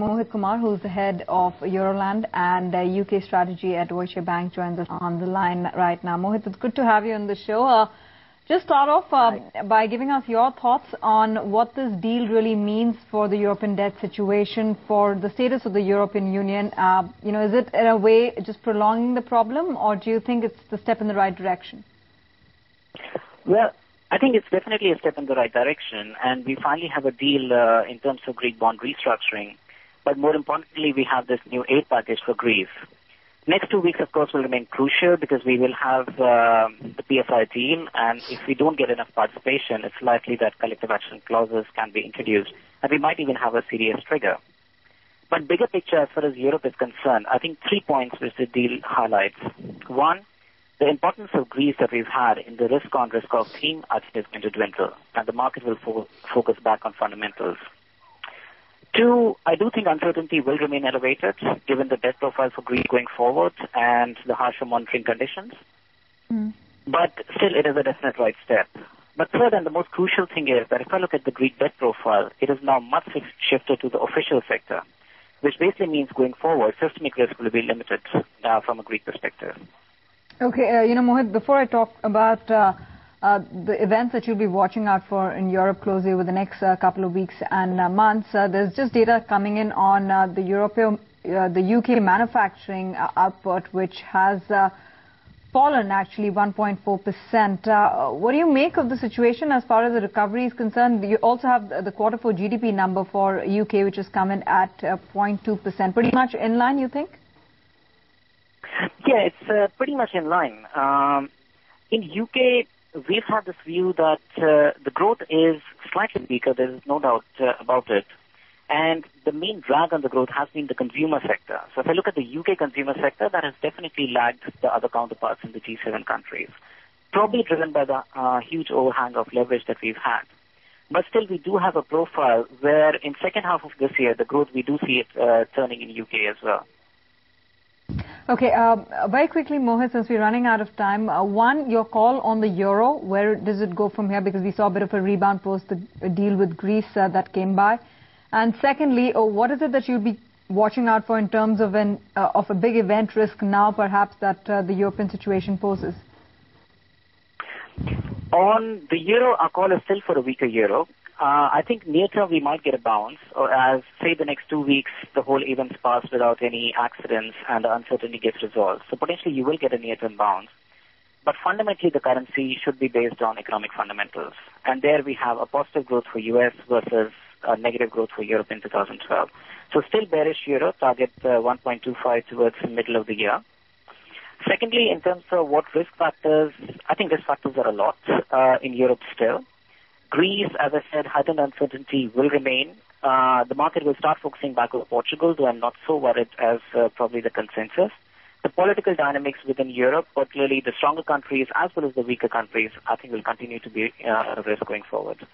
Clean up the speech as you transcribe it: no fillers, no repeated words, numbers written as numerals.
Mohit Kumar, who's the head of Euroland and UK strategy at Deutsche Bank, joins us on the line right now. Mohit, it's good to have you on the show. Just start off by giving us your thoughts on what this deal really means for the European debt situation, for the status of the European Union. Is it in a way just prolonging the problem, or do you think it's the step in the right direction? Well, I think it's definitely a step in the right direction, and we finally have a deal in terms of Greek bond restructuring. But more importantly, we have this new aid package for Greece. Next 2 weeks, of course, will remain crucial because we will have the PFI deal, and if we don't get enough participation, it's likely that collective action clauses can be introduced, and we might even have a serious trigger. But bigger picture, as far as Europe is concerned, I think 3 points which the deal highlights. One, the importance of Greece that we've had in the risk-on, risk-off theme, I think is going to dwindle, and the market will focus back on fundamentals. Two, I do think uncertainty will remain elevated given the debt profile for Greece going forward and the harsher monitoring conditions. But still, it is a definite right step. But third, and the most crucial thing is that if I look at the Greek debt profile, it is now much shifted to the official sector, which basically means going forward, systemic risk will be limited from a Greek perspective. Okay, Mohit, before I talk about the events that you'll be watching out for in Europe closely over the next couple of weeks and months, there's just data coming in on the UK manufacturing output, which has fallen actually 1.4%. What do you make of the situation as far as the recovery is concerned? You also have the quarter 4 GDP number for UK, which has come in at 0.2%. Pretty much in line, you think? Yeah, it's pretty much in line. In UK, we've had this view that the growth is slightly weaker, there is no doubt about it. And the main drag on the growth has been the consumer sector. So if I look at the UK consumer sector, that has definitely lagged the other counterparts in the G7 countries, probably driven by the huge overhang of leverage that we've had. But still, we do have a profile where in second half of this year, the growth, we do see it turning in UK as well. Okay, very quickly, Mohit, since we're running out of time, one, your call on the euro, where does it go from here? Because we saw a bit of a rebound post the deal with Greece that came by. And secondly, what is it that you'll be watching out for in terms of a big event risk now, perhaps, that the European situation poses? On the euro, our call is still for a weaker euro. I think near term we might get a bounce, or as, say, the next 2 weeks, the whole events pass without any accidents and the uncertainty gets resolved. So potentially you will get a near-term bounce. But fundamentally, the currency should be based on economic fundamentals. And there we have a positive growth for US versus a negative growth for Europe in 2012. So still bearish euro, target 1.25 towards the middle of the year. Secondly, in terms of what risk factors, I think risk factors are a lot in Europe still. Greece, as I said, heightened uncertainty will remain. The market will start focusing back on Portugal, though I'm not so worried as probably the consensus. The political dynamics within Europe, particularly the stronger countries as well as the weaker countries, I think will continue to be a risk going forward.